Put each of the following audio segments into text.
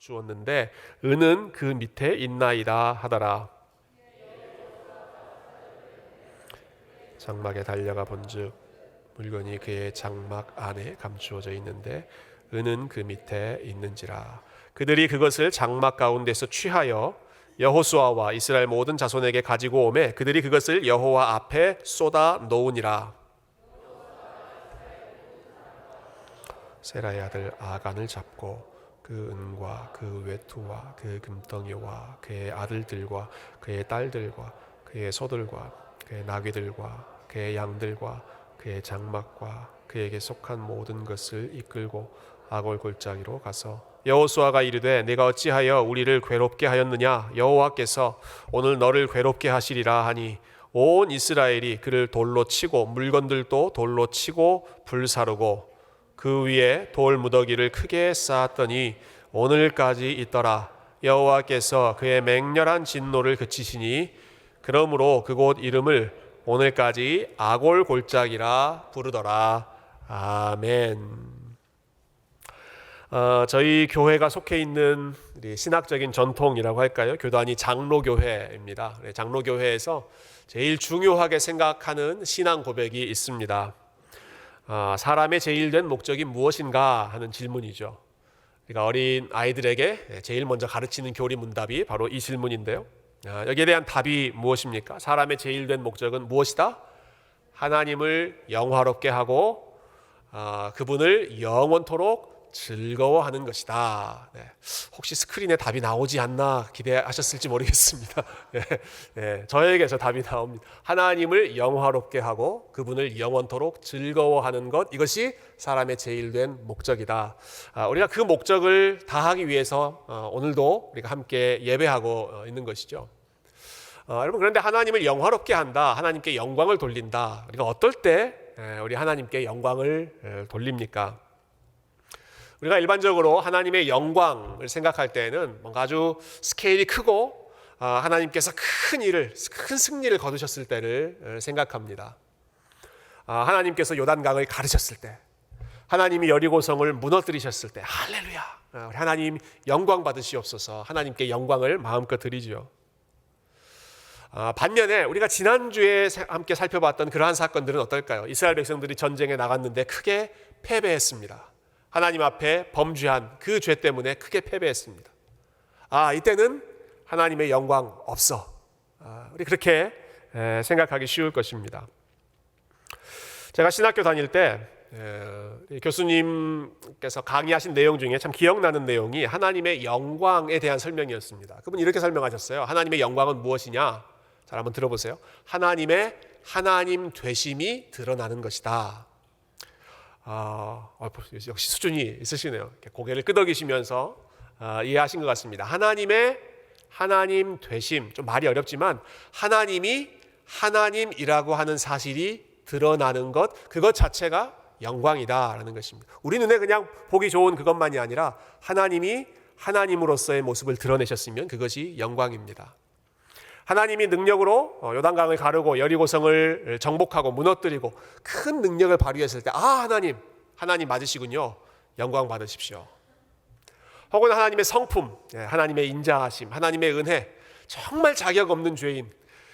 주었는데 은은 그 밑에 있나이다 하더라. 장막에 달려가 본즉 물건이 그의 장막 안에 감추어져 있는데 은은 그 밑에 있는지라. 그들이 그것을 장막 가운데서 취하여 여호수아와 이스라엘 모든 자손에게 가지고 오매 그들이 그것을 여호와 앞에 쏟아 놓으니라. 세라의 아들 아간을 잡고 그 은과 그 외투와 그 금덩이와 그의 아들들과 그의 딸들과 그의 소들과 그의 나귀들과 그의 양들과 그의 장막과 그에게 속한 모든 것을 이끌고 아골 골짜기로 가서 여호수아가 이르되 내가 어찌하여 우리를 괴롭게 하였느냐. 여호와께서 오늘 너를 괴롭게 하시리라 하니 온 이스라엘이 그를 돌로 치고 물건들도 돌로 치고 불사르고 그 위에 돌 무더기를 크게 쌓았더니 오늘까지 있더라. 여호와께서 그의 맹렬한 진노를 그치시니 그러므로 그곳 이름을 오늘까지 아골 골짜기라 부르더라. 아멘. 저희 교회가 속해 있는 신학적인 전통이라고 할까요? 교단이 장로교회입니다. 장로교회에서 제일 중요하게 생각하는 신앙 고백이 있습니다. 사람의 제일 된 목적이 무엇인가 하는 질문이죠. 그러니까 어린 아이들에게 제일 먼저 가르치는 교리 문답이 바로 이 질문인데요. 여기에 대한 답이 무엇입니까? 사람의 제일 된 목적은 무엇이다? 하나님을 영화롭게 하고 그분을 영원토록 즐거워하는 것이다. 혹시 스크린에 답이 나오지 않나 기대하셨을지 모르겠습니다. 저에게서 답이 나옵니다. 하나님을 영화롭게 하고 그분을 영원토록 즐거워하는 것, 이것이 사람의 제일 된 목적이다. 우리가 그 목적을 다하기 위해서 오늘도 우리가 함께 예배하고 있는 것이죠. 여러분, 그런데 하나님을 영화롭게 한다, 하나님께 영광을 돌린다. 우리가 어떨 때 우리 하나님께 영광을 돌립니까? 우리가 일반적으로 하나님의 영광을 생각할 때는 뭔가 아주 스케일이 크고 하나님께서 큰 승리를 거두셨을 때를 생각합니다. 하나님께서 요단강을 가르셨을 때, 하나님이 여리고성을 무너뜨리셨을 때, 할렐루야, 우리 하나님 영광 받으시옵소서, 하나님께 영광을 마음껏 드리죠. 반면에 우리가 지난주에 함께 살펴봤던 그러한 사건들은 어떨까요? 이스라엘 백성들이 전쟁에 나갔는데 크게 패배했습니다. 하나님 앞에 범죄한 그 죄 때문에 크게 패배했습니다. 이때는 하나님의 영광 없어. 우리 그렇게 생각하기 쉬울 것입니다. 제가 신학교 다닐 때 교수님께서 강의하신 내용 중에 참 기억나는 내용이 하나님의 영광에 대한 설명이었습니다. 그분이 이렇게 설명하셨어요. 하나님의 영광은 무엇이냐? 잘 한번 들어보세요. 하나님의 하나님 되심이 드러나는 것이다. 역시 수준이 있으시네요. 고개를 끄덕이시면서 이해하신 것 같습니다. 하나님의 하나님 되심, 좀 말이 어렵지만 하나님이 하나님이라고 하는 사실이 드러나는 것, 그것 자체가 영광이다라는 것입니다. 우리 눈에 그냥 보기 좋은 그것만이 아니라 하나님이 하나님으로서의 모습을 드러내셨으면 그것이 영광입니다. 하나님이 능력으로 요단강을 가르고 여리고성을 정복하고 무너뜨리고 큰 능력을 발휘했을 때 하나님 맞으시군요. 영광 받으십시오. 혹은 하나님의 성품, 하나님의 인자하심, 하나님의 은혜, 정말 자격 없는 죄인,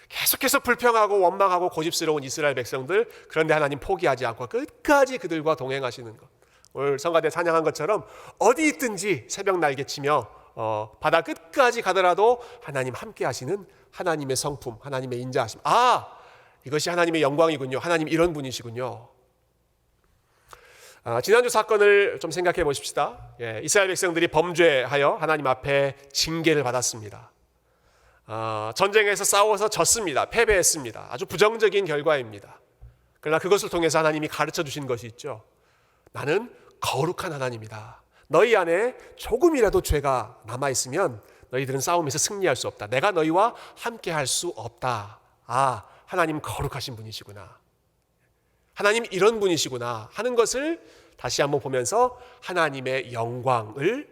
계속해서 불평하고 원망하고 고집스러운 이스라엘 백성들, 그런데 하나님 포기하지 않고 끝까지 그들과 동행하시는 것. 오늘 성가대 찬양한 것처럼 어디 있든지 새벽 날개치며 바다 끝까지 가더라도 하나님 함께 하시는 하나님의 성품, 하나님의 인자하심. 이것이 하나님의 영광이군요. 하나님 이런 분이시군요. 지난주 사건을 좀 생각해 보십시다. 이스라엘 백성들이 범죄하여 하나님 앞에 징계를 받았습니다. 전쟁에서 싸워서 졌습니다. 패배했습니다. 아주 부정적인 결과입니다. 그러나 그것을 통해서 하나님이 가르쳐 주신 것이 있죠. 나는 거룩한 하나님이다. 너희 안에 조금이라도 죄가 남아있으면 너희들은 싸움에서 승리할 수 없다. 내가 너희와 함께 할 수 없다. 하나님 거룩하신 분이시구나. 하나님 이런 분이시구나 하는 것을 다시 한번 보면서 하나님의 영광을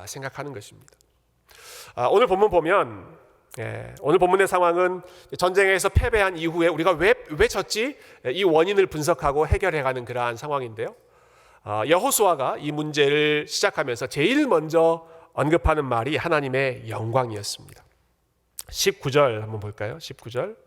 생각하는 것입니다. 오늘 본문 보면 오늘 본문의 상황은 전쟁에서 패배한 이후에 우리가 왜 졌지? 이 원인을 분석하고 해결해가는 그러한 상황인데요. 여호수아가 이 문제를 시작하면서 제일 먼저 언급하는 말이 하나님의 영광이었습니다. 19절 한번 볼까요? 19절.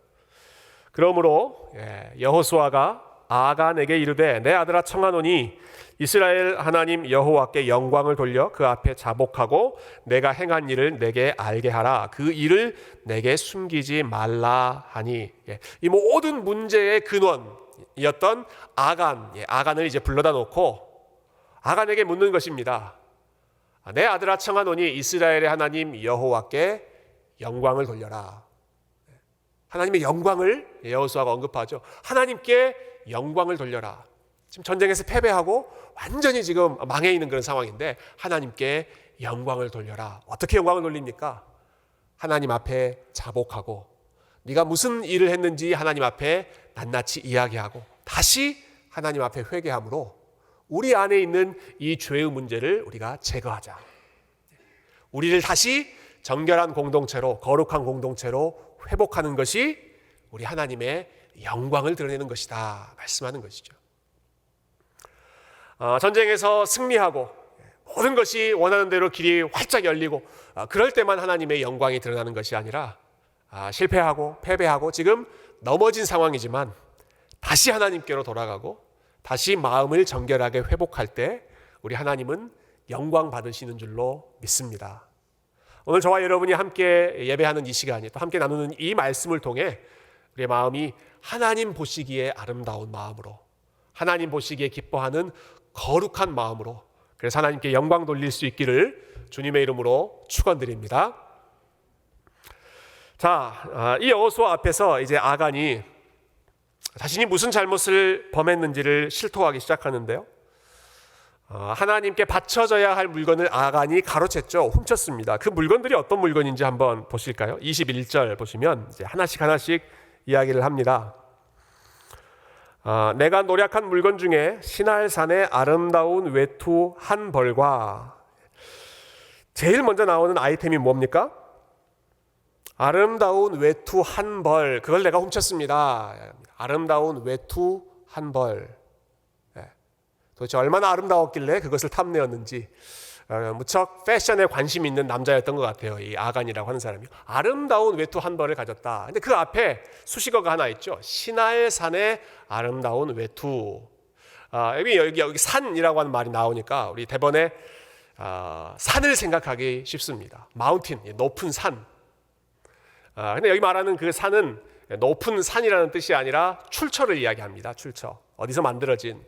그러므로 여호수아가 아간에게 이르되 내 아들아 청하노니 이스라엘 하나님 여호와께 영광을 돌려 그 앞에 자복하고 내가 행한 일을 내게 알게 하라. 그 일을 내게 숨기지 말라 하니. 이 모든 문제의 근원이었던 아간을 이제 불러다 놓고 아간에게 묻는 것입니다. 내 아들아 청하노니 이스라엘의 하나님 여호와께 영광을 돌려라. 하나님의 영광을 여호수아가 언급하죠. 하나님께 영광을 돌려라. 지금 전쟁에서 패배하고 완전히 지금 망해 있는 그런 상황인데 하나님께 영광을 돌려라. 어떻게 영광을 돌립니까? 하나님 앞에 자복하고 네가 무슨 일을 했는지 하나님 앞에 낱낱이 이야기하고 다시 하나님 앞에 회개함으로 우리 안에 있는 이 죄의 문제를 우리가 제거하자. 우리를 다시 정결한 공동체로, 거룩한 공동체로 회복하는 것이 우리 하나님의 영광을 드러내는 것이다 말씀하는 것이죠. 전쟁에서 승리하고 모든 것이 원하는 대로 길이 활짝 열리고 그럴 때만 하나님의 영광이 드러나는 것이 아니라 실패하고 패배하고 지금 넘어진 상황이지만 다시 하나님께로 돌아가고 다시 마음을 정결하게 회복할 때 우리 하나님은 영광 받으시는 줄로 믿습니다. 오늘 저와 여러분이 함께 예배하는 이 시간이 또 함께 나누는 이 말씀을 통해 우리의 마음이 하나님 보시기에 아름다운 마음으로 하나님 보시기에 기뻐하는 거룩한 마음으로 그래서 하나님께 영광 돌릴 수 있기를 주님의 이름으로 축원드립니다. 자, 이 여호수아 앞에서 이제 아간이 자신이 무슨 잘못을 범했는지를 실토하기 시작하는데요. 하나님께 바쳐져야 할 물건을 아간이 가로챘죠. 훔쳤습니다. 그 물건들이 어떤 물건인지 한번 보실까요? 21절 보시면 이제 하나씩 이야기를 합니다. 내가 노력한 물건 중에 시날산의 아름다운 외투 한 벌과 제일 먼저 나오는 아이템이 뭡니까? 아름다운 외투 한 벌, 그걸 내가 훔쳤습니다. 아름다운 외투 한 벌. 도대체 얼마나 아름다웠길래 그것을 탐내었는지 무척 패션에 관심 있는 남자였던 것 같아요. 이 아간이라고 하는 사람이 아름다운 외투 한 벌을 가졌다. 근데 그 앞에 수식어가 하나 있죠. 시날산의 아름다운 외투. 여기 산이라고 하는 말이 나오니까 우리 대번에 산을 생각하기 쉽습니다. 마운틴, 높은 산. 근데 여기 말하는 그 산은 높은 산이라는 뜻이 아니라 출처를 이야기합니다. 출처. 어디서 만들어진.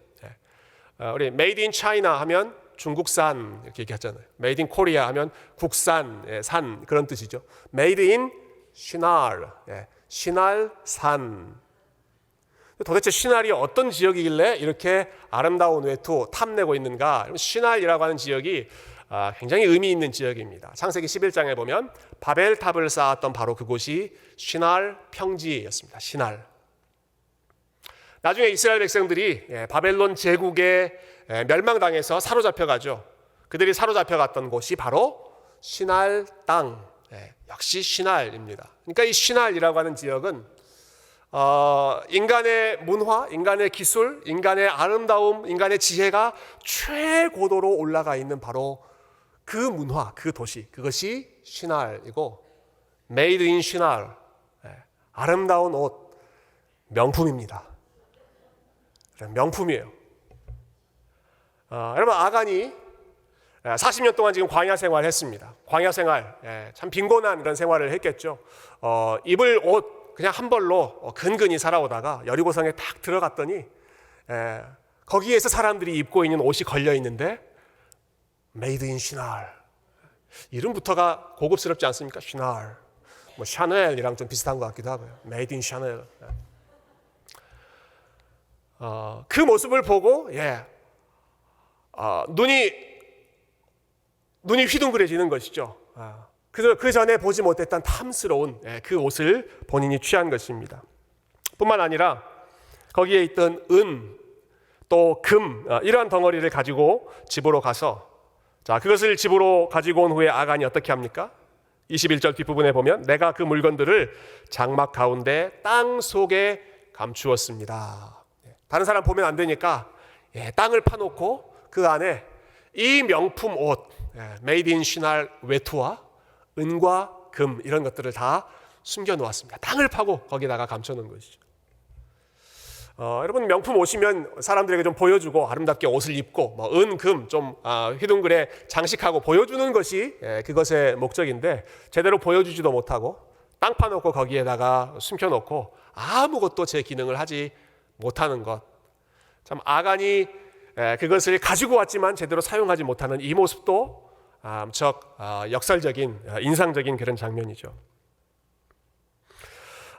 우리 Made in China 하면 중국산 이렇게 얘기하잖아요. Made in Korea 하면 국산, 산 그런 뜻이죠. Made in 시날, 시날산. 도대체 시날이 어떤 지역이길래 이렇게 아름다운 외투 탐내고 있는가? 시날이라고 하는 지역이 굉장히 의미 있는 지역입니다. 창세기 11장에 보면 바벨탑을 쌓았던 바로 그곳이 시날 평지였습니다. 시날. 나중에 이스라엘 백성들이 바벨론 제국에 멸망당해서 사로잡혀가죠. 그들이 사로잡혀갔던 곳이 바로 시날 땅, 역시 시날입니다. 그러니까 이 시날이라고 하는 지역은 인간의 문화, 인간의 기술, 인간의 아름다움, 인간의 지혜가 최고도로 올라가 있는 바로 그 문화, 그 도시, 그것이 시날이고 Made in 시날, 아름다운 옷, 명품입니다. 명품이에요. 여러분 아간이 40년 동안 지금 광야 생활을 했습니다. 광야 생활, 참 빈곤한 그런 생활을 했겠죠. 입을 옷 그냥 한 벌로 근근히 살아오다가 여리고성에 딱 들어갔더니 거기에서 사람들이 입고 있는 옷이 걸려 있는데 Made in 시날. 이름부터가 고급스럽지 않습니까? 시날. 뭐 샤넬이랑 좀 비슷한 것 같기도 하고요. Made in 샤넬. 그 모습을 보고 눈이 휘둥그레지는 것이죠. 그 전에 보지 못했던 탐스러운 그 옷을 본인이 취한 것입니다. 뿐만 아니라 거기에 있던 은, 또 금, 이러한 덩어리를 가지고 집으로 가서 그것을 집으로 가지고 온 후에 아간이 어떻게 합니까? 21절 뒷부분에 보면 내가 그 물건들을 장막 가운데 땅 속에 감추었습니다. 다른 사람 보면 안 되니까 땅을 파놓고 그 안에 이 명품 옷, 메이드 인 쉬날 외투와 은과 금 이런 것들을 다 숨겨 놓았습니다. 땅을 파고 거기다가 감춰 놓은 것이죠. 여러분 명품 오시면 사람들에게 좀 보여주고 아름답게 옷을 입고 뭐 은, 금 좀 휘둥그레 장식하고 보여주는 것이 그것의 목적인데 제대로 보여주지도 못하고 땅 파놓고 거기에다가 숨겨놓고 아무것도 제 기능을 하지 못하는 것. 참 아간이 그것을 가지고 왔지만 제대로 사용하지 못하는 이 모습도 무척 역설적인 인상적인 그런 장면이죠.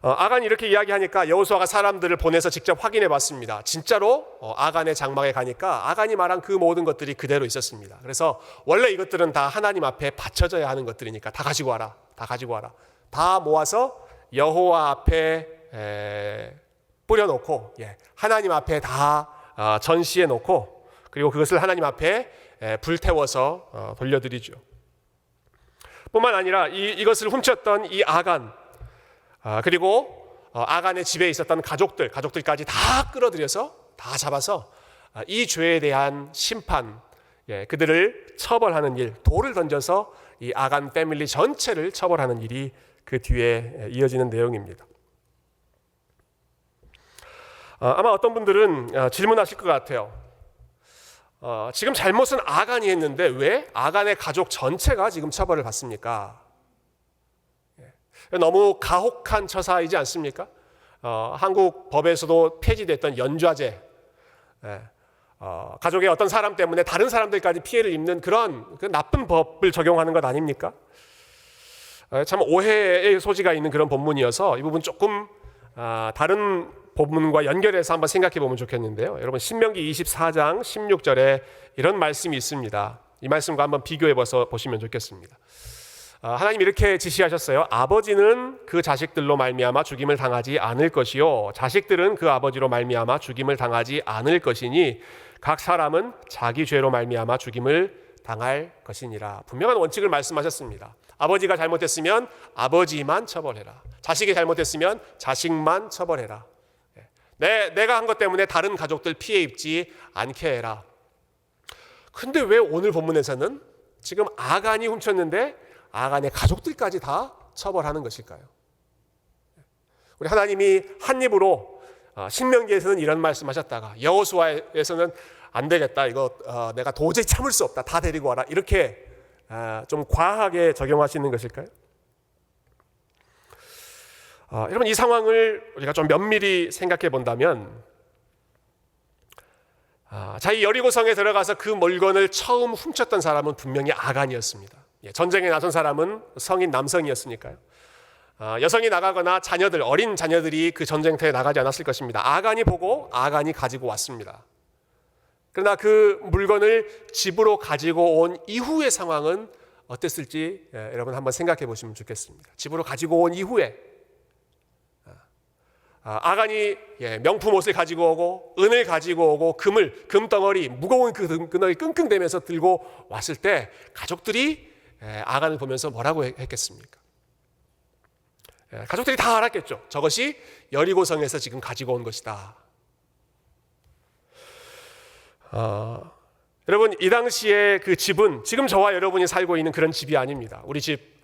아간이 이렇게 이야기하니까 여호수아가 사람들을 보내서 직접 확인해 봤습니다. 진짜로 아간의 장막에 가니까 아간이 말한 그 모든 것들이 그대로 있었습니다. 그래서 원래 이것들은 다 하나님 앞에 바쳐져야 하는 것들이니까 다 가지고 와라. 다 가지고 와라. 다 모아서 여호와 앞에 뿌려놓고 하나님 앞에 다 전시해 놓고 그리고 그것을 하나님 앞에 불태워서 돌려드리죠. 뿐만 아니라 이것을 훔쳤던 이 아간 그리고 아간의 집에 있었던 가족들까지 다 끌어들여서 다 잡아서 이 죄에 대한 심판, 그들을 처벌하는 일, 돌을 던져서 이 아간 패밀리 전체를 처벌하는 일이 그 뒤에 이어지는 내용입니다. 아마 어떤 분들은 질문하실 것 같아요. 지금 잘못은 아간이 했는데 왜 아간의 가족 전체가 지금 처벌을 받습니까? 너무 가혹한 처사이지 않습니까? 한국 법에서도 폐지됐던 연좌제, 가족의 어떤 사람 때문에 다른 사람들까지 피해를 입는 그런 나쁜 법을 적용하는 것 아닙니까? 참 오해의 소지가 있는 그런 본문이어서 이 부분 조금 다른 본문과 연결해서 한번 생각해 보면 좋겠는데요. 여러분 신명기 24장 16절에 이런 말씀이 있습니다. 이 말씀과 한번 비교해 보시면 좋겠습니다. 하나님 이렇게 지시하셨어요. 아버지는 그 자식들로 말미암아 죽임을 당하지 않을 것이요 자식들은 그 아버지로 말미암아 죽임을 당하지 않을 것이니 각 사람은 자기 죄로 말미암아 죽임을 당할 것이니라. 분명한 원칙을 말씀하셨습니다. 아버지가 잘못했으면 아버지만 처벌해라. 자식이 잘못했으면 자식만 처벌해라. 내가 한 것 때문에 다른 가족들 피해 입지 않게 해라. 근데 왜 오늘 본문에서는 지금 아간이 훔쳤는데 아간의 가족들까지 다 처벌하는 것일까요? 우리 하나님이 한 입으로 신명기에서는 이런 말씀하셨다가 여호수아에서는 안 되겠다. 이거 내가 도저히 참을 수 없다. 다 데리고 와라. 이렇게 좀 과하게 적용하시는 것일까요? 여러분 이 상황을 우리가 좀 면밀히 생각해 본다면 자기 여리고성에 들어가서 그 물건을 처음 훔쳤던 사람은 분명히 아간이었습니다. 전쟁에 나선 사람은 성인 남성이었으니까요. 여성이 나가거나 자녀들, 어린 자녀들이 그 전쟁터에 나가지 않았을 것입니다. 아간이 보고 아간이 가지고 왔습니다. 그러나 그 물건을 집으로 가지고 온 이후의 상황은 어땠을지 여러분 한번 생각해 보시면 좋겠습니다. 집으로 가지고 온 이후에 아간이 명품 옷을 가지고 오고 은을 가지고 오고 금덩어리 무거운 그 금덩어리 끙끙대면서 들고 왔을 때 가족들이 아간을 보면서 뭐라고 했겠습니까? 가족들이 다 알았겠죠. 저것이 여리고성에서 지금 가지고 온 것이다. 여러분 이 당시에 그 집은 지금 저와 여러분이 살고 있는 그런 집이 아닙니다. 우리 집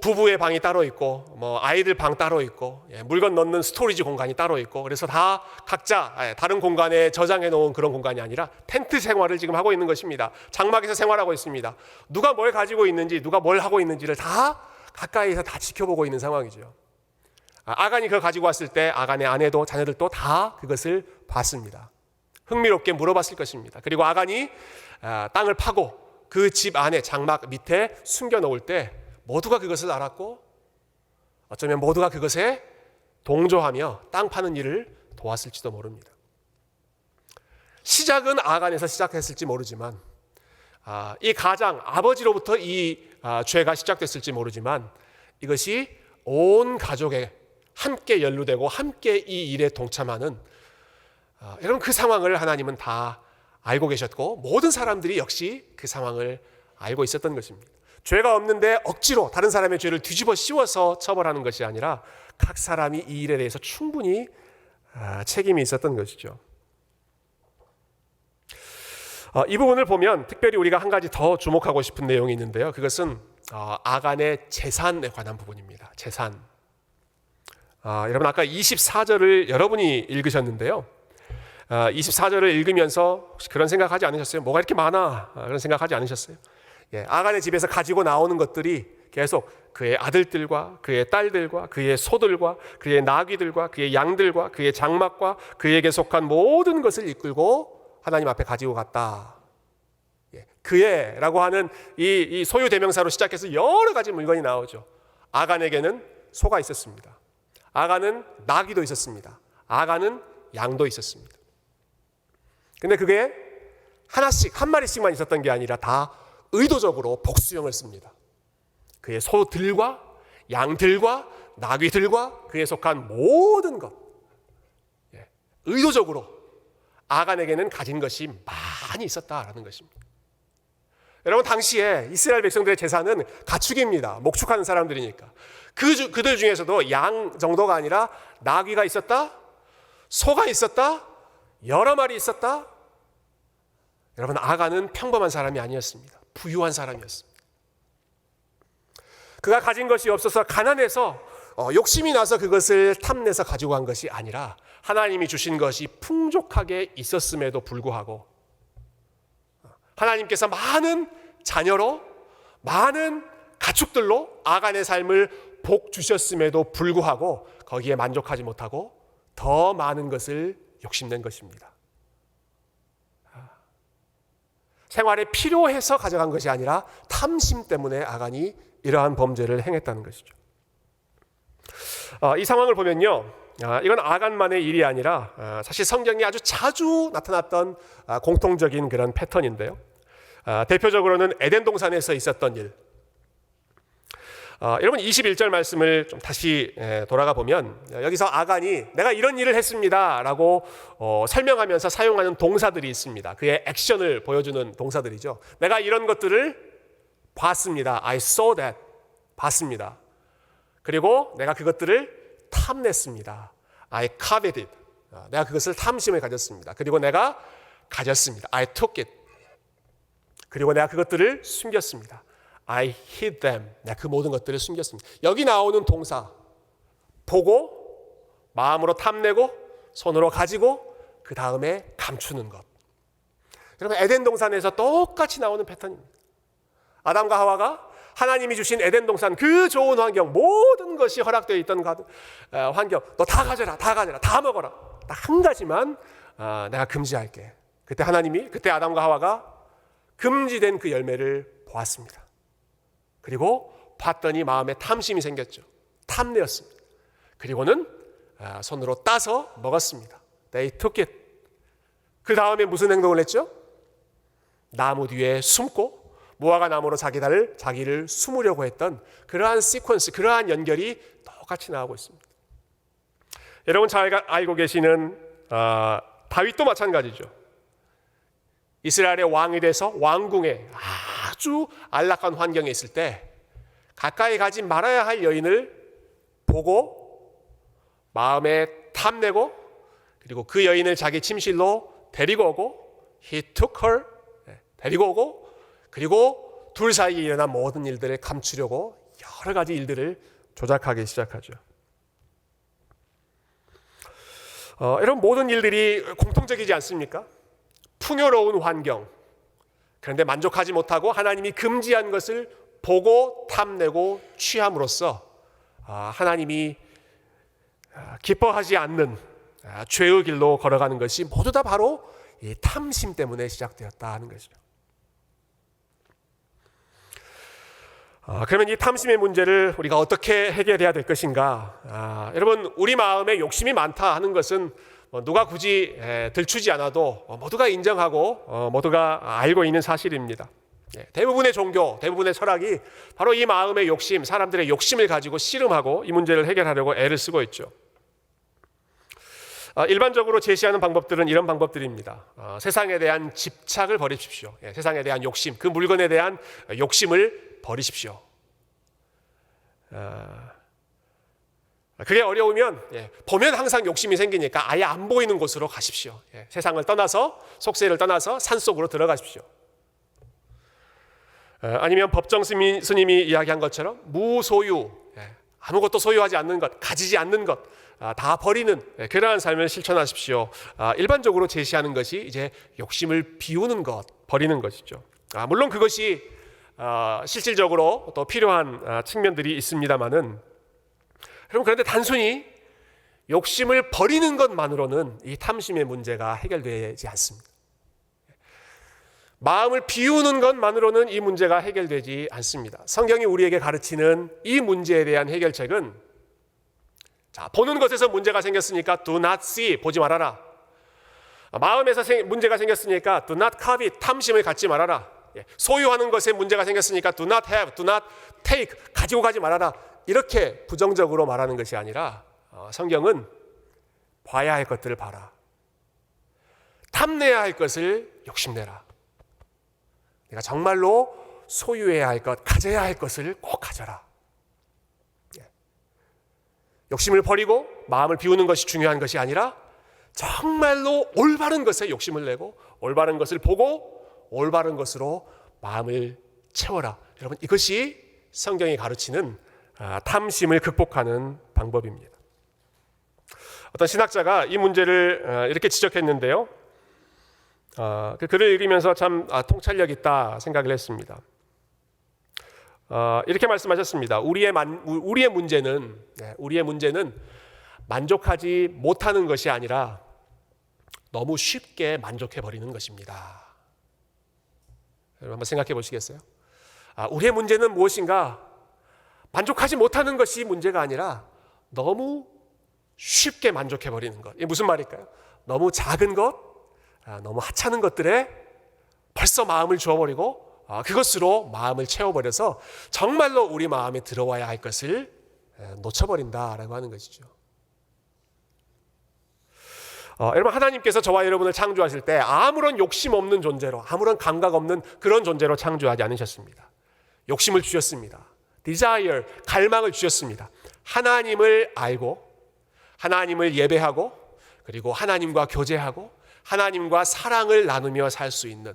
부부의 방이 따로 있고 뭐 아이들 방 따로 있고 물건 넣는 스토리지 공간이 따로 있고 그래서 다 각자 다른 공간에 저장해 놓은 그런 공간이 아니라 텐트 생활을 지금 하고 있는 것입니다. 장막에서 생활하고 있습니다. 누가 뭘 가지고 있는지 누가 뭘 하고 있는지를 다 가까이서 다 지켜보고 있는 상황이죠. 아간이 그걸 가지고 왔을 때 아간의 아내도 자녀들도 다 그것을 봤습니다. 흥미롭게 물어봤을 것입니다. 그리고 아간이 땅을 파고 그 집 안에 장막 밑에 숨겨놓을 때 모두가 그것을 알았고 어쩌면 모두가 그것에 동조하며 땅 파는 일을 도왔을지도 모릅니다. 시작은 아간에서 시작했을지 모르지만 이 가장 아버지로부터 이 죄가 시작됐을지 모르지만 이것이 온 가족에 함께 연루되고 함께 이 일에 동참하는 여러분 그 상황을 하나님은 다 알고 계셨고 모든 사람들이 역시 그 상황을 알고 있었던 것입니다. 죄가 없는데 억지로 다른 사람의 죄를 뒤집어 씌워서 처벌하는 것이 아니라 각 사람이 이 일에 대해서 충분히 책임이 있었던 것이죠. 이 부분을 보면 특별히 우리가 한 가지 더 주목하고 싶은 내용이 있는데요. 그것은 아간의 재산에 관한 부분입니다. 재산. 여러분 아까 24절을 여러분이 읽으셨는데요. 24절을 읽으면서 혹시 그런 생각하지 않으셨어요? 뭐가 이렇게 많아? 그런 생각하지 않으셨어요? 예, 아간의 집에서 가지고 나오는 것들이 계속 그의 아들들과 그의 딸들과 그의 소들과 그의 나귀들과 그의 양들과 그의 장막과 그에게 속한 모든 것을 이끌고 하나님 앞에 가지고 갔다. 예, 그의라고 하는 이 소유 대명사로 시작해서 여러 가지 물건이 나오죠. 아간에게는 소가 있었습니다. 아간은 나귀도 있었습니다. 아간은 양도 있었습니다. 근데 그게 하나씩 한 마리씩만 있었던 게 아니라 다 의도적으로 복수형을 씁니다. 그의 소들과 양들과 나귀들과 그에 속한 모든 것, 의도적으로 아간에게는 가진 것이 많이 있었다라는 것입니다. 여러분 당시에 이스라엘 백성들의 재산은 가축입니다. 목축하는 사람들이니까. 그들 중에서도 양 정도가 아니라 나귀가 있었다, 소가 있었다, 여러 마리 있었다. 여러분 아간은 평범한 사람이 아니었습니다. 부유한 사람이었습니다. 그가 가진 것이 없어서 가난해서 욕심이 나서 그것을 탐내서 가지고 간 것이 아니라 하나님이 주신 것이 풍족하게 있었음에도 불구하고 하나님께서 많은 자녀로 많은 가축들로 아간의 삶을 복 주셨음에도 불구하고 거기에 만족하지 못하고 더 많은 것을 욕심낸 것입니다. 생활에 필요해서 가져간 것이 아니라 탐심 때문에 아간이 이러한 범죄를 행했다는 것이죠. 이 상황을 보면요, 이건 아간만의 일이 아니라 사실 성경에 아주 자주 나타났던 공통적인 그런 패턴인데요. 대표적으로는 에덴 동산에서 있었던 일. 여러분 21절 말씀을 좀 다시 돌아가 보면 여기서 아간이 내가 이런 일을 했습니다 라고 설명하면서 사용하는 동사들이 있습니다. 그의 액션을 보여주는 동사들이죠. 내가 이런 것들을 봤습니다. I saw that. 봤습니다. 그리고 내가 그것들을 탐냈습니다. I coveted. 내가 그것을 탐심을 가졌습니다. 그리고 내가 가졌습니다. I took it. 그리고 내가 그것들을 숨겼습니다. I hid them. 내가 그 모든 것들을 숨겼습니다. 여기 나오는 동사, 보고, 마음으로 탐내고, 손으로 가지고, 그 다음에 감추는 것. 여러분 에덴 동산에서 똑같이 나오는 패턴입니다. 아담과 하와가 하나님이 주신 에덴 동산 그 좋은 환경, 모든 것이 허락되어 있던 환경, 너 다 가져라, 다 가져라, 다 먹어라. 딱 한 가지만 내가 금지할게. 그때 아담과 하와가 금지된 그 열매를 보았습니다. 그리고 봤더니 마음에 탐심이 생겼죠. 탐내었습니다. 그리고는 손으로 따서 먹었습니다. They took it. 그 다음에 무슨 행동을 했죠? 나무 뒤에 숨고 무화과 나무로 자기를 숨으려고 했던 그러한 시퀀스, 그러한 연결이 똑같이 나오고 있습니다. 여러분 잘 알고 계시는 다윗도 마찬가지죠. 이스라엘의 왕이 돼서 왕궁에 아주 안락한 환경에 있을 때 가까이 가지 말아야 할 여인을 보고 마음에 탐내고 그리고 그 여인을 자기 침실로 데리고 오고 He took her, 데리고 오고 그리고 둘 사이에 일어난 모든 일들을 감추려고 여러 가지 일들을 조작하기 시작하죠. 이런 모든 일들이 공통적이지 않습니까? 풍요로운 환경, 그런데 만족하지 못하고 하나님이 금지한 것을 보고 탐내고 취함으로써 하나님이 기뻐하지 않는 죄의 길로 걸어가는 것이 모두 다 바로 이 탐심 때문에 시작되었다 하는 것이죠. 그러면 이 탐심의 문제를 우리가 어떻게 해결해야 될 것인가? 여러분 우리 마음에 욕심이 많다 하는 것은 누가 굳이 들추지 않아도 모두가 인정하고 모두가 알고 있는 사실입니다. 대부분의 종교, 대부분의 철학이 바로 이 마음의 욕심, 사람들의 욕심을 가지고 씨름하고 이 문제를 해결하려고 애를 쓰고 있죠. 일반적으로 제시하는 방법들은 이런 방법들입니다. 세상에 대한 집착을 버리십시오. 세상에 대한 욕심, 그 물건에 대한 욕심을 버리십시오. 그게 어려우면 보면 항상 욕심이 생기니까 아예 안 보이는 곳으로 가십시오. 세상을 떠나서, 속세를 떠나서 산속으로 들어가십시오. 아니면 법정 스님이 이야기한 것처럼 무소유, 아무것도 소유하지 않는 것, 가지지 않는 것 다 버리는 그러한 삶을 실천하십시오. 일반적으로 제시하는 것이 이제 욕심을 비우는 것, 버리는 것이죠. 물론 그것이 실질적으로 또 필요한 측면들이 있습니다만은, 여러분, 그런데 단순히 욕심을 버리는 것만으로는 이 탐심의 문제가 해결되지 않습니다. 마음을 비우는 것만으로는 이 문제가 해결되지 않습니다. 성경이 우리에게 가르치는 이 문제에 대한 해결책은, 자, 보는 것에서 문제가 생겼으니까 do not see, 보지 말아라. 마음에서 문제가 생겼으니까 do not covet, 탐심을 갖지 말아라. 소유하는 것에 문제가 생겼으니까 do not have, do not take, 가지고 가지 말아라. 이렇게 부정적으로 말하는 것이 아니라 성경은 봐야 할 것들을 봐라. 탐내야 할 것을 욕심내라. 내가 정말로 소유해야 할 것, 가져야 할 것을 꼭 가져라. 욕심을 버리고 마음을 비우는 것이 중요한 것이 아니라 정말로 올바른 것에 욕심을 내고 올바른 것을 보고 올바른 것으로 마음을 채워라. 여러분, 이것이 성경이 가르치는 탐심을 극복하는 방법입니다. 어떤 신학자가 이 문제를 이렇게 지적했는데요. 그 글을 읽으면서 참 통찰력 있다 생각을 했습니다. 이렇게 말씀하셨습니다. 우리의 문제는 만족하지 못하는 것이 아니라 너무 쉽게 만족해버리는 것입니다. 여러분, 한번 생각해 보시겠어요? 우리의 문제는 무엇인가? 만족하지 못하는 것이 문제가 아니라 너무 쉽게 만족해버리는 것. 이게 무슨 말일까요? 너무 작은 것, 너무 하찮은 것들에 벌써 마음을 주어버리고 그것으로 마음을 채워버려서 정말로 우리 마음에 들어와야 할 것을 놓쳐버린다라고 하는 것이죠. 여러분, 하나님께서 저와 여러분을 창조하실 때 아무런 욕심 없는 존재로, 아무런 감각 없는 그런 존재로 창조하지 않으셨습니다. 욕심을 주셨습니다. desire, 갈망을 주셨습니다. 하나님을 알고 하나님을 예배하고 그리고 하나님과 교제하고 하나님과 사랑을 나누며 살 수 있는,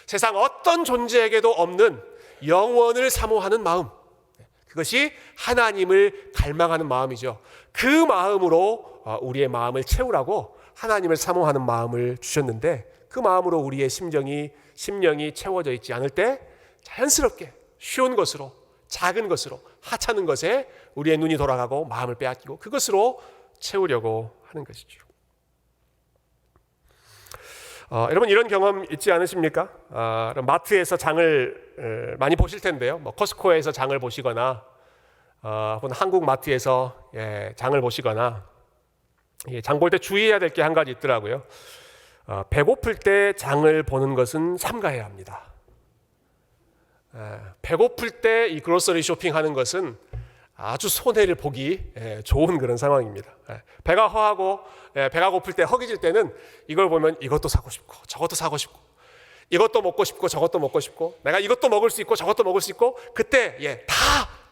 세상 어떤 존재에게도 없는 영원을 사모하는 마음, 그것이 하나님을 갈망하는 마음이죠. 그 마음으로 우리의 마음을 채우라고 하나님을 사모하는 마음을 주셨는데, 그 마음으로 우리의 심령이 채워져 있지 않을 때 자연스럽게 쉬운 것으로, 작은 것으로, 하찮은 것에 우리의 눈이 돌아가고 마음을 빼앗기고 그것으로 채우려고 하는 것이죠. 여러분, 이런 경험 있지 않으십니까? 마트에서 장을 많이 보실 텐데요. 코스코에서 장을 보시거나 혹은 한국 마트에서 장을 보시거나, 장 볼 때 주의해야 될 게 한 가지 있더라고요. 배고플 때 장을 보는 것은 삼가해야 합니다. 배고플 때 이 그로서리 쇼핑하는 것은 아주 손해를 보기 좋은 그런 상황입니다. 배가 허하고 배가 고플 때, 허기질 때는 이걸 보면 이것도 사고 싶고 저것도 사고 싶고 이것도 먹고 싶고 저것도 먹고 싶고 내가 이것도 먹을 수 있고 저것도 먹을 수 있고, 그때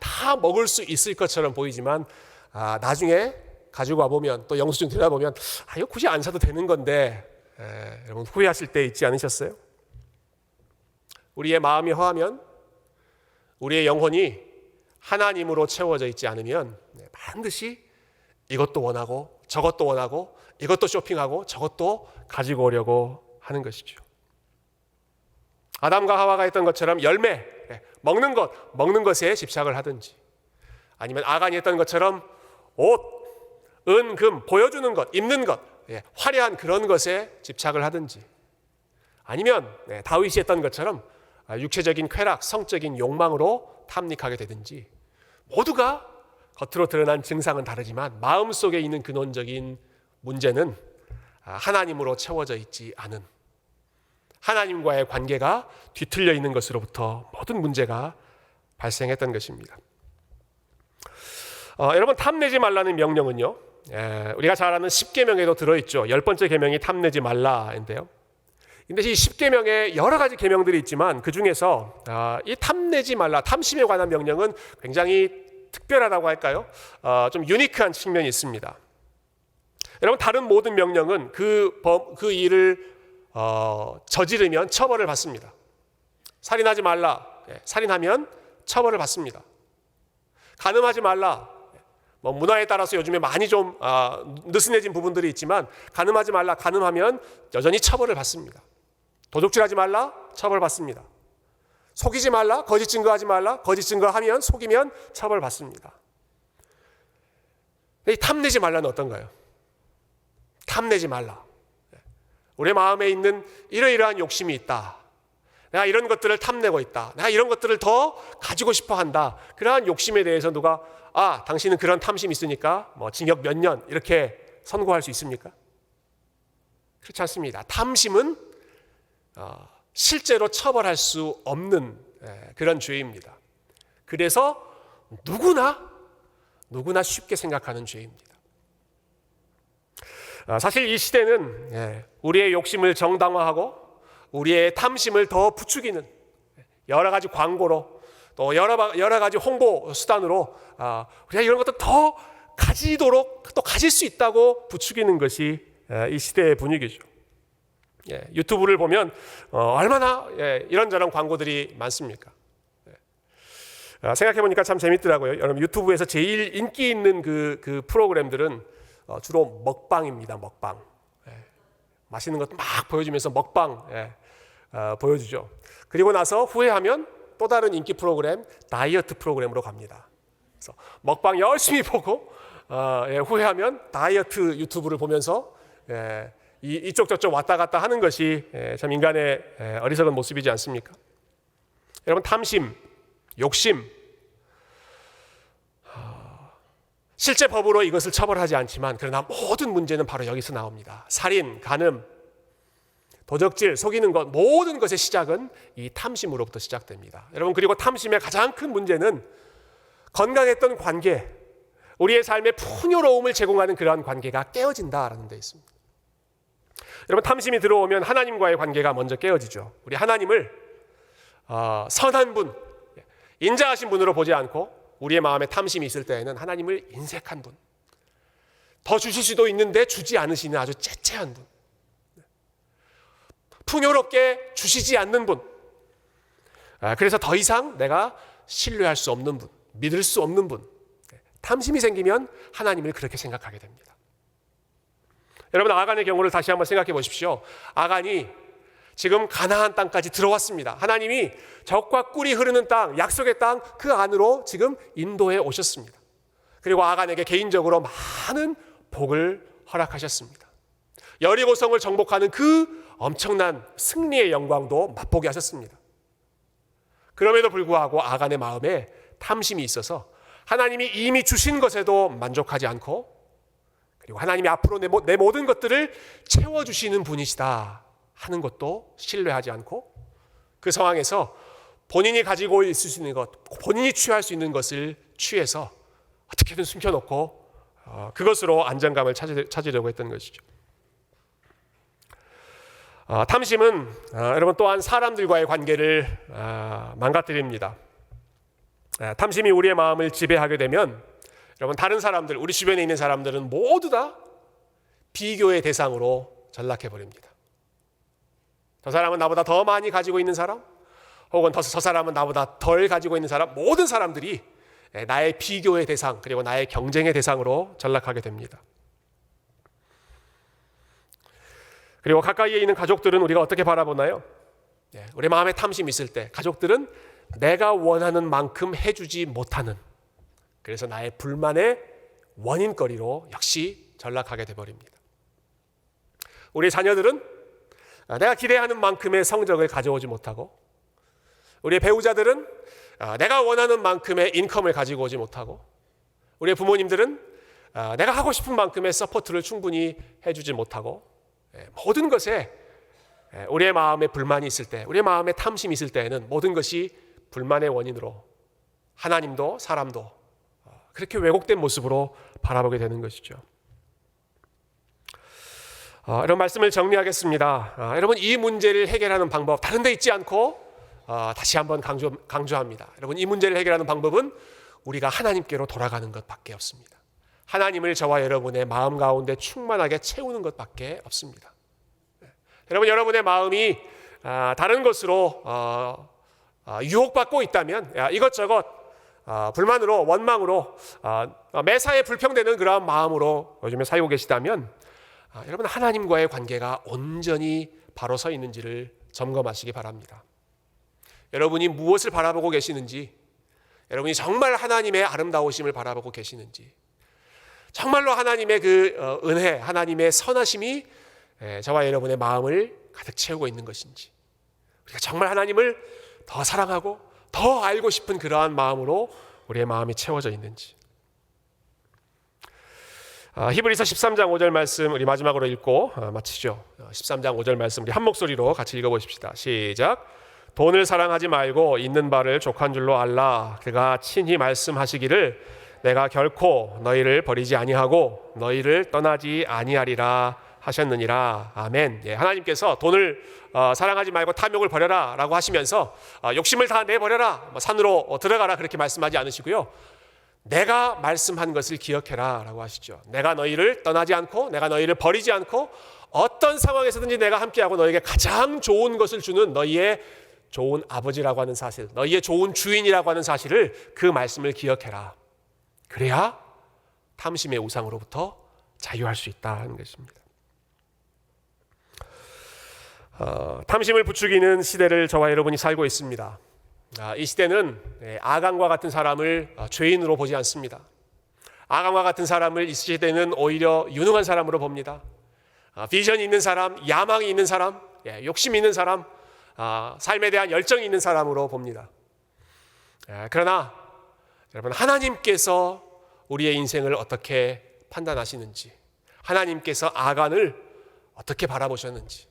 다 먹을 수 있을 것처럼 보이지만 나중에 가지고 와보면, 또 영수증 들여다보면 이거 굳이 안 사도 되는 건데, 여러분 후회하실 때 있지 않으셨어요? 우리의 마음이 허하면, 우리의 영혼이 하나님으로 채워져 있지 않으면 반드시 이것도 원하고 저것도 원하고 이것도 쇼핑하고 저것도 가지고 오려고 하는 것이죠. 아담과 하와가 했던 것처럼 열매, 먹는 것에 집착을 하든지, 아니면 아간이 했던 것처럼 옷, 은, 금, 보여주는 것, 입는 것, 화려한 그런 것에 집착을 하든지, 아니면 다윗이 했던 것처럼 육체적인 쾌락, 성적인 욕망으로 탐닉하게 되든지, 모두가 겉으로 드러난 증상은 다르지만 마음속에 있는 근원적인 문제는 하나님으로 채워져 있지 않은, 하나님과의 관계가 뒤틀려 있는 것으로부터 모든 문제가 발생했던 것입니다. 여러분, 탐내지 말라는 명령은요, 우리가 잘 아는 10계명에도 들어있죠. 10번째 계명이 탐내지 말라인데요. 근데 이 10계명에 여러 가지 계명들이 있지만 그 중에서 이 탐내지 말라, 탐심에 관한 명령은 굉장히 특별하다고 할까요? 좀 유니크한 측면이 있습니다. 여러분, 다른 모든 명령은 그 일을 저지르면 처벌을 받습니다. 살인하지 말라. 살인하면 처벌을 받습니다. 간음하지 말라. 뭐 문화에 따라서 요즘에 많이 좀 느슨해진 부분들이 있지만 간음하지 말라. 간음하면 여전히 처벌을 받습니다. 도둑질하지 말라. 처벌받습니다. 속이지 말라. 거짓 증거하지 말라. 거짓 증거하면 속이면 처벌받습니다. 이 탐내지 말라는 어떤가요? 탐내지 말라. 우리 마음에 있는 이러이러한 욕심이 있다. 내가 이런 것들을 탐내고 있다. 내가 이런 것들을 더 가지고 싶어 한다. 그러한 욕심에 대해서 누가 당신은 그런 탐심이 있으니까 뭐 징역 몇 년 이렇게 선고할 수 있습니까? 그렇지 않습니다. 탐심은 실제로 처벌할 수 없는 그런 죄입니다. 그래서 누구나 쉽게 생각하는 죄입니다. 사실 이 시대는 우리의 욕심을 정당화하고 우리의 탐심을 더 부추기는 여러 가지 광고로 또 여러 가지 홍보 수단으로 우리가 이런 것도 더 가지도록 또 가질 수 있다고 부추기는 것이 이 시대의 분위기죠. 유튜브를 보면 얼마나 이런저런 광고들이 많습니까? 생각해보니까 참 재밌더라고요. 여러분, 유튜브에서 제일 인기 있는 그 프로그램들은 주로 먹방입니다. 먹방. 맛있는 것도 막 보여주면서 먹방 보여주죠. 그리고 나서 후회하면 또 다른 인기 프로그램, 다이어트 프로그램으로 갑니다. 그래서 먹방 열심히 보고 후회하면 다이어트 유튜브를 보면서 이쪽 저쪽 왔다 갔다 하는 것이 참 인간의 어리석은 모습이지 않습니까? 여러분, 탐심, 욕심, 실제 법으로 이것을 처벌하지 않지만 그러나 모든 문제는 바로 여기서 나옵니다. 살인, 간음, 도적질, 속이는 것, 모든 것의 시작은 이 탐심으로부터 시작됩니다. 여러분, 그리고 탐심의 가장 큰 문제는 건강했던 관계, 우리의 삶에 풍요로움을 제공하는 그러한 관계가 깨어진다라는 데 있습니다. 여러분, 탐심이 들어오면 하나님과의 관계가 먼저 깨어지죠. 우리 하나님을 선한 분, 인자하신 분으로 보지 않고 우리의 마음에 탐심이 있을 때에는 하나님을 인색한 분, 더 주실 수도 있는데 주지 않으시는 아주 째째한 분, 풍요롭게 주시지 않는 분, 그래서 더 이상 내가 신뢰할 수 없는 분, 믿을 수 없는 분, 탐심이 생기면 하나님을 그렇게 생각하게 됩니다. 여러분, 아간의 경우를 다시 한번 생각해 보십시오. 아간이 지금 가나안 땅까지 들어왔습니다. 하나님이 적과 꿀이 흐르는 땅, 약속의 땅, 그 안으로 지금 인도해 오셨습니다. 그리고 아간에게 개인적으로 많은 복을 허락하셨습니다. 여리고성을 정복하는 그 엄청난 승리의 영광도 맛보게 하셨습니다. 그럼에도 불구하고 아간의 마음에 탐심이 있어서 하나님이 이미 주신 것에도 만족하지 않고, 그리고 하나님이 앞으로 내 모든 것들을 채워주시는 분이시다 하는 것도 신뢰하지 않고, 그 상황에서 본인이 가지고 있을 수 있는 것, 본인이 취할 수 있는 것을 취해서 어떻게든 숨겨놓고 그것으로 안정감을 찾으려고 했던 것이죠. 탐심은 여러분 또한 사람들과의 관계를 망가뜨립니다. 탐심이 우리의 마음을 지배하게 되면 여러분, 다른 사람들, 우리 주변에 있는 사람들은 모두 다 비교의 대상으로 전락해 버립니다. 저 사람은 나보다 더 많이 가지고 있는 사람, 혹은 저 사람은 나보다 덜 가지고 있는 사람, 모든 사람들이 나의 비교의 대상, 그리고 나의 경쟁의 대상으로 전락하게 됩니다. 그리고 가까이에 있는 가족들은 우리가 어떻게 바라보나요? 우리 마음에 탐심이 있을 때 가족들은 내가 원하는 만큼 해주지 못하는, 그래서 나의 불만의 원인거리로 역시 전락하게 되어버립니다. 우리 자녀들은 내가 기대하는 만큼의 성적을 가져오지 못하고, 우리의 배우자들은 내가 원하는 만큼의 인컴을 가지고 오지 못하고, 우리의 부모님들은 내가 하고 싶은 만큼의 서포트를 충분히 해주지 못하고, 모든 것에 우리의 마음에 불만이 있을 때, 우리의 마음에 탐심이 있을 때에는 모든 것이 불만의 원인으로 하나님도 사람도 그렇게 왜곡된 모습으로 바라보게 되는 것이죠. 이런 말씀을 정리하겠습니다. 여러분, 이 문제를 해결하는 방법 다른 데 있지 않고 다시 한번 강조합니다. 여러분, 이 문제를 해결하는 방법은 우리가 하나님께로 돌아가는 것밖에 없습니다. 하나님을 저와 여러분의 마음 가운데 충만하게 채우는 것밖에 없습니다. 여러분, 여러분의 마음이 다른 것으로 유혹받고 있다면 이것저것 불만으로, 원망으로, 매사에 불평되는 그러한 마음으로 요즘에 살고 계시다면 여러분, 하나님과의 관계가 온전히 바로 서 있는지를 점검하시기 바랍니다. 여러분이 무엇을 바라보고 계시는지, 여러분이 정말 하나님의 아름다우심을 바라보고 계시는지, 정말로 하나님의 그 은혜, 하나님의 선하심이 저와 여러분의 마음을 가득 채우고 있는 것인지, 우리가 정말 하나님을 더 사랑하고 더 알고 싶은 그러한 마음으로 우리의 마음이 채워져 있는지. 히브리서 13장 5절 말씀 우리 마지막으로 읽고 마치죠. 13장 5절 말씀 우리 한 목소리로 같이 읽어보십시다. 시작. 돈을 사랑하지 말고 있는 바를 족한 줄로 알라. 그가 친히 말씀하시기를 내가 결코 너희를 버리지 아니하고 너희를 떠나지 아니하리라 하셨느니라. 아멘. 하나님께서 돈을 사랑하지 말고 탐욕을 버려라 라고 하시면서 욕심을 다 내버려라, 산으로 들어가라 그렇게 말씀하지 않으시고요. 내가 말씀한 것을 기억해라 라고 하시죠. 내가 너희를 떠나지 않고 내가 너희를 버리지 않고 어떤 상황에서든지 내가 함께하고 너희에게 가장 좋은 것을 주는 너희의 좋은 아버지라고 하는 사실, 너희의 좋은 주인이라고 하는 사실을, 그 말씀을 기억해라. 그래야 탐심의 우상으로부터 자유할 수 있다는 것입니다. 탐심을 부추기는 시대를 저와 여러분이 살고 있습니다. 이 시대는 아간과 같은 사람을 죄인으로 보지 않습니다. 아간과 같은 사람을 이 시대는 오히려 유능한 사람으로 봅니다. 비전이 있는 사람, 야망이 있는 사람, 욕심이 있는 사람, 삶에 대한 열정이 있는 사람으로 봅니다. 그러나 여러분, 하나님께서 우리의 인생을 어떻게 판단하시는지, 하나님께서 아간을 어떻게 바라보셨는지,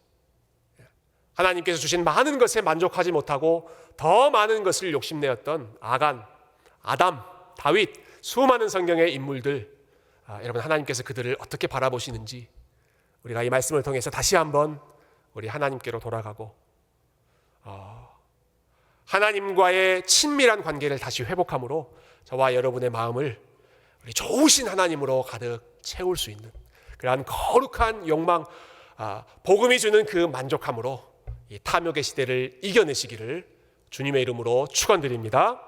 하나님께서 주신 많은 것에 만족하지 못하고 더 많은 것을 욕심내었던 아간, 아담, 다윗, 수많은 성경의 인물들, 여러분, 하나님께서 그들을 어떻게 바라보시는지 우리가 이 말씀을 통해서 다시 한번 우리 하나님께로 돌아가고 하나님과의 친밀한 관계를 다시 회복함으로 저와 여러분의 마음을 우리 좋으신 하나님으로 가득 채울 수 있는 그러한 거룩한 욕망, 복음이 주는 그 만족함으로 이 탐욕의 시대를 이겨내시기를 주님의 이름으로 축원드립니다.